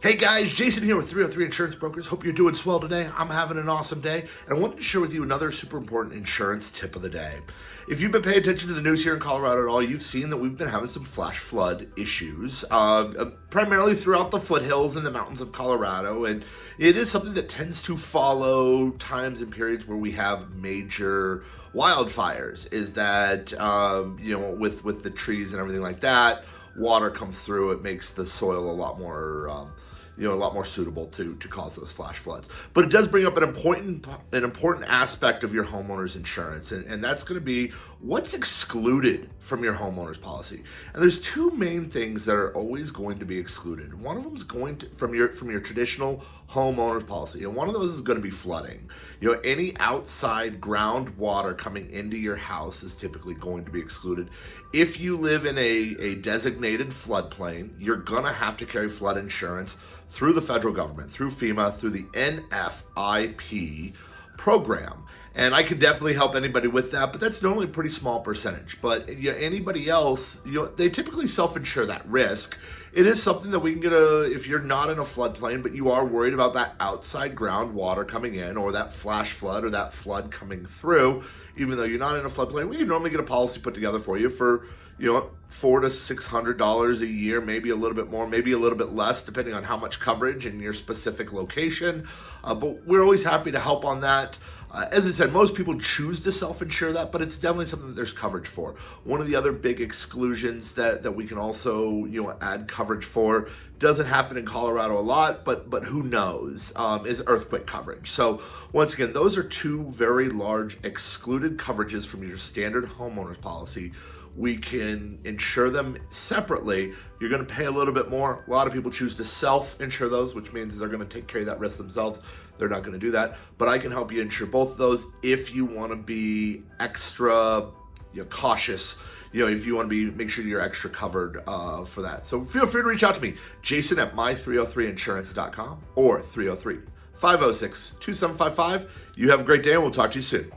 Hey guys, Jason here with 303 Insurance Brokers. Hope you're doing swell today. I'm having an awesome day, and I wanted to share with you another super important insurance tip of the day. If you've been paying attention to the news here in Colorado at all, you've seen that we've been having some flash flood issues, primarily throughout the foothills and the mountains of Colorado, and it is something that tends to follow times and periods where we have major wildfires. Is that, with the trees and everything like that, water comes through, it makes the soil a lot more suitable to cause those flash floods. But it does bring up an important aspect of your homeowner's insurance, and that's going to be what's excluded from your homeowner's policy. And there's two main things that are always going to be excluded. One of them is going to from your traditional homeowner's policy, and one of those is going to be flooding. Any outside groundwater coming into your house is typically going to be excluded. If you live in a designated floodplain, you're gonna have to carry flood insurance through the federal government, through FEMA, through the NFIP program. And I could definitely help anybody with that, but that's normally a pretty small percentage. But anybody else, they typically self-insure that risk. It is something that we can get if you're not in a floodplain, but you are worried about that outside groundwater coming in, or that flash flood, or that flood coming through, even though you're not in a floodplain, we can normally get a policy put together for you for, $400 to $600 a year, maybe a little bit more, maybe a little bit less, depending on how much coverage in your specific location. But we're always happy to help on that. As I said, most people choose to self-insure that, but it's definitely something that there's coverage for. One of the other big exclusions that we can also add coverage for, doesn't happen in Colorado a lot, but who knows, is earthquake coverage. So once again, those are two very large excluded coverages from your standard homeowner's policy. We can insure them separately. You're going to pay a little bit more. A lot of people choose to self-insure those, which means they're going to take care of that risk themselves. They're not going to do that. But I can help you insure both of those if you want to be extra cautious. If you want to make sure you're extra covered for that. So feel free to reach out to me, Jason at my303insurance.com or 303-506-2755. You have a great day, and we'll talk to you soon.